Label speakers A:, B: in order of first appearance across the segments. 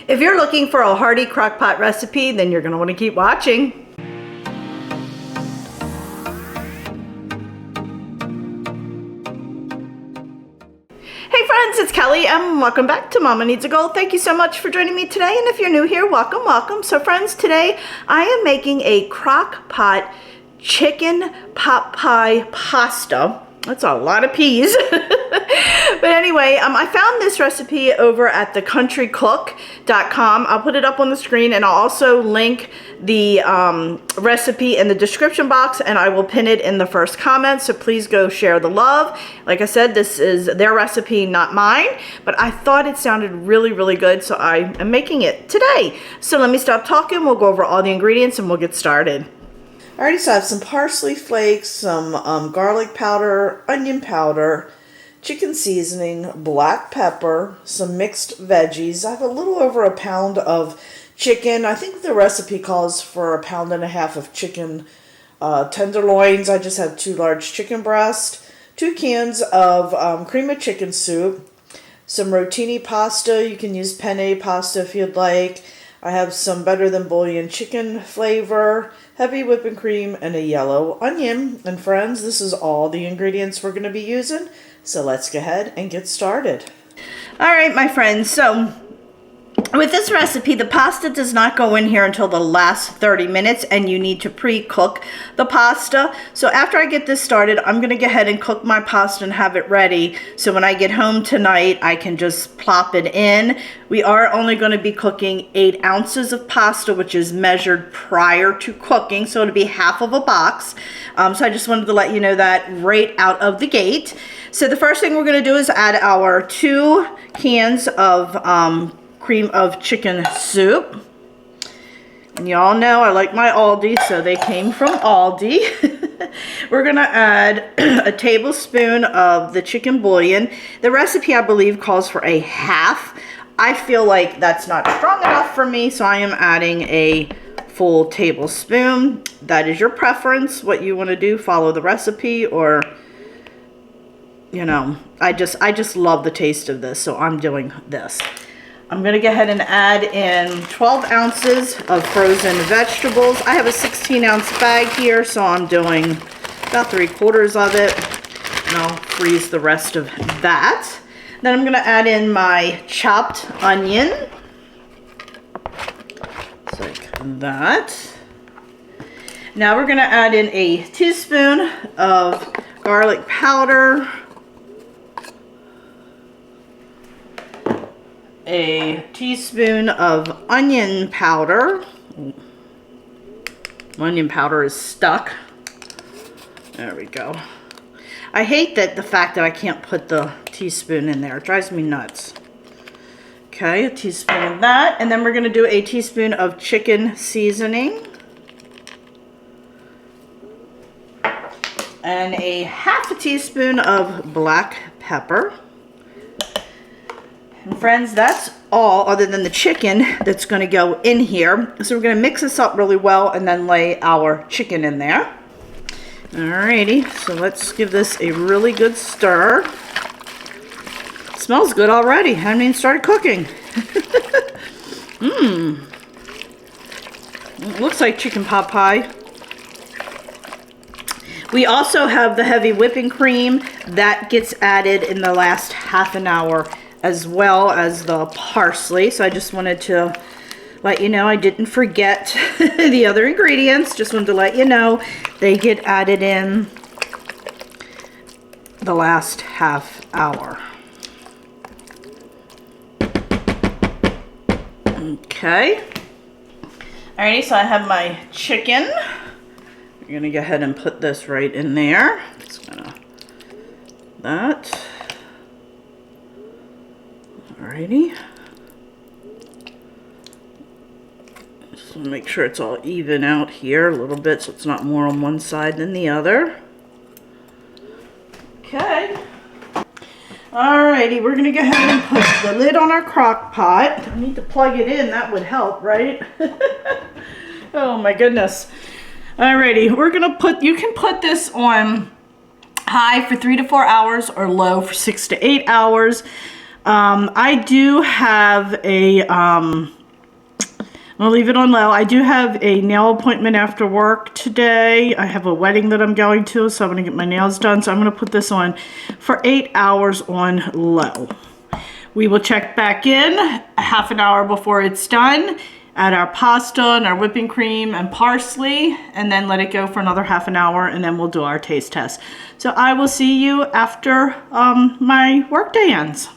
A: If you're looking for a hearty crock pot recipe, then you're going to want to keep watching. Hey friends, it's Kelly and welcome back to Mama Needs a Goal. Thank you so much for joining me today, and if you're new here, welcome, welcome. So friends, today I am making a crock pot chicken pot pie pasta. That's a lot of peas. But anyway, I found this recipe over at thecountrycook.com. I'll put it up on the screen, and I'll also link the recipe in the description box, and I will pin it in the first comment, so please go share the love. Like I said, this is their recipe, not mine, but I thought it sounded really, really good, so I am making it today. So let me stop talking, we'll go over all the ingredients, and we'll get started. Alrighty, so I have some parsley flakes, some garlic powder, onion powder, chicken seasoning, black pepper, some mixed veggies. I have a little over a pound of chicken. I think the recipe calls for 1.5 pounds of chicken tenderloins. I just have 2 large chicken breasts, 2 cans of cream of chicken soup, some rotini pasta. You can use penne pasta if you'd like. I have some Better Than Bouillon chicken flavor, heavy whipping cream, and a yellow onion. And friends, this is all the ingredients we're going to be using. So let's go ahead and get started. All right, my friends. So with this recipe, the pasta does not go in here until the last 30 minutes, and you need to pre-cook the pasta. So after I get this started, I'm going to go ahead and cook my pasta and have it ready. So when I get home tonight, I can just plop it in. We are only going to be cooking 8 ounces of pasta, which is measured prior to cooking. So it'll be half of a box. So I just wanted to let you know that right out of the gate. So the first thing we're going to do is add our 2 cans of cream of chicken soup. And y'all know I like my Aldi, so they came from Aldi. We're gonna add a tablespoon of the chicken bouillon. The recipe, I believe, calls for a half. I feel like that's not strong enough for me, so I am adding a full tablespoon. That is your preference, what you want to do. Follow the recipe, or you know, I just love the taste of this, so I'm doing this. I'm going to go ahead and add in 12 ounces of frozen vegetables. I have a 16-ounce bag here, so I'm doing about 3/4 of it, and I'll freeze the rest of that. Then I'm going to add in my chopped onion, just like that. Now we're going to add in a teaspoon of garlic powder, a teaspoon of onion powder. Onion powder is stuck. There we go. I hate the fact that I can't put the teaspoon in there. It drives me nuts. Okay, a teaspoon of that. And then we're going to do a teaspoon of chicken seasoning. And a half a teaspoon of black pepper. And friends, that's all other than the chicken that's going to go in here. So we're going to mix this up really well and then lay our chicken in there. Alrighty, so let's give this a really good stir. It smells good already. I haven't even started cooking. It looks like chicken pot pie. We also have the heavy whipping cream that gets added in the last half an hour, as well as the parsley. So I just wanted to let you know I didn't forget the other ingredients. Just wanted to let you know they get added in the last half hour. Okay. Alrighty, so I have my chicken. I'm gonna go ahead and put this right in there. Just gonna that. Alrighty. Just want to make sure it's all even out here a little bit so it's not more on one side than the other. Okay. Alrighty, we're going to go ahead and put the lid on our crock pot. I need to plug it in, that would help, right? Oh my goodness. Alrighty, we're going to put, you can put this on high for 3 to 4 hours or low for 6 to 8 hours. I do have a I'll leave it on low. I do have a nail appointment after work today. I have a wedding that I'm going to, so I'm going to get my nails done. So I'm going to put this on for 8 hours on low. We will check back in a half an hour before it's done, add our pasta and our whipping cream and parsley, and then let it go for another half an hour, and then we'll do our taste test. So I will see you after my workday ends.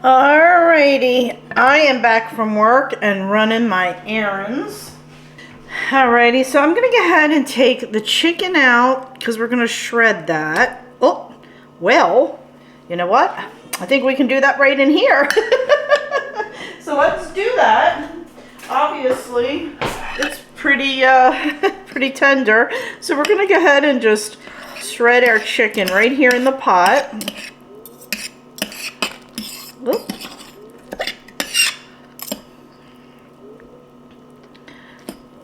A: Alrighty, I am back from work and running my errands. Alrighty, so I'm gonna go ahead and take the chicken out because we're gonna shred that. Oh, well, you know what? I think we can do that right in here. So let's do that. Obviously, it's pretty pretty tender. So we're gonna go ahead and just shred our chicken right here in the pot. Oop.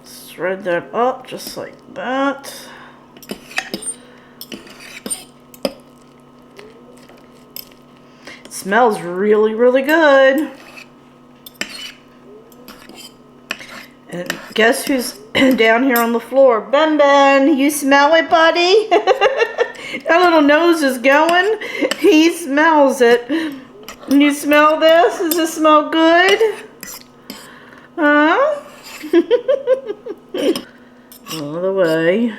A: Shred that up just like that. It smells really, really good. And guess who's down here on the floor? Ben Ben, you smell it, buddy? That little nose is going. He smells it. You smell this? Does this smell good? Huh? All the way.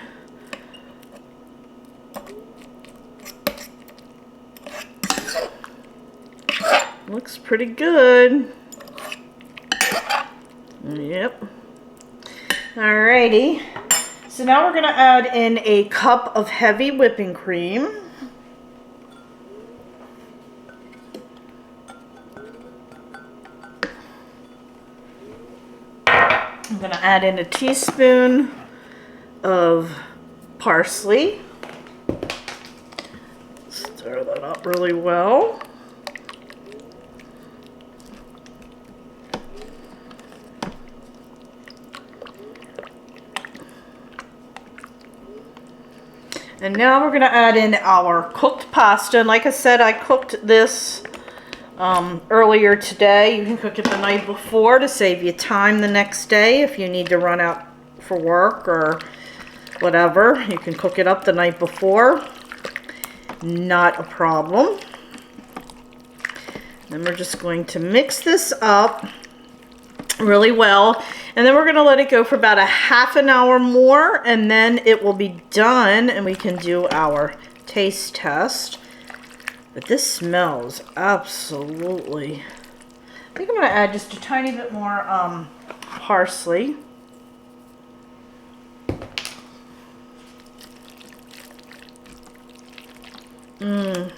A: Looks pretty good. Yep. Alrighty. So now we're going to add in a cup of heavy whipping cream. I'm going to add in a teaspoon of parsley. Stir that up really well. And now we're going to add in our cooked pasta. And like I said, I cooked this earlier today. You can cook it the night before to save you time the next day if you need to run out for work or whatever. You can cook it up the night before. Not a problem. Then we're just going to mix this up really well, and then we're going to let it go for about a half an hour more, and then it will be done and we can do our taste test. But this smells absolutely. I think I'm going to add just a tiny bit more parsley.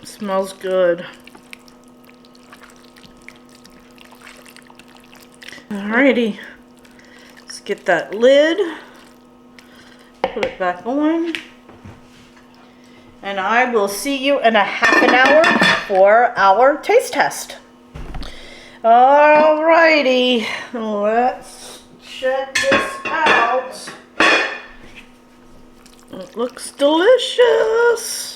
A: Smells good. Alrighty, let's get that lid, put it back on, and I will see you in a half an hour for our taste test. Alrighty, let's check this out. It looks delicious.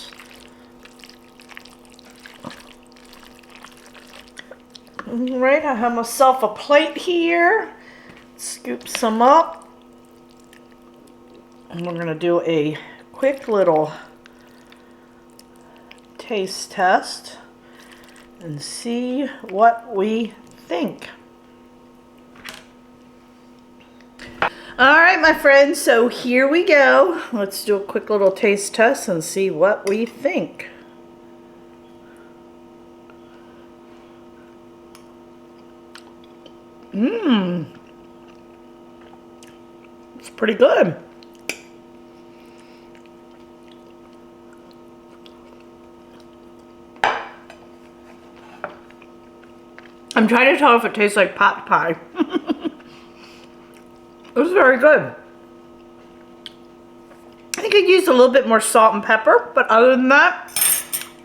A: Alright, I have myself a plate here. Scoop some up. And we're going to do a quick little taste test and see what we think. Alright, my friends, so here we go. Let's do a quick little taste test and see what we think. It's pretty good. I'm trying to tell if it tastes like pot pie. It's very good. I think I used a little bit more salt and pepper, but other than that,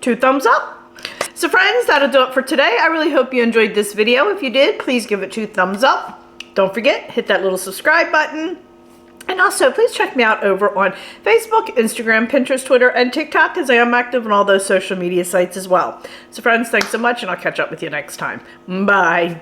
A: 2 thumbs up. So friends, that'll do it for today. I really hope you enjoyed this video. If you did, please give it 2 thumbs up. Don't forget, hit that little subscribe button. And also, please check me out over on Facebook, Instagram, Pinterest, Twitter, and TikTok, as I am active on all those social media sites as well. So friends, thanks so much, and I'll catch up with you next time. Bye.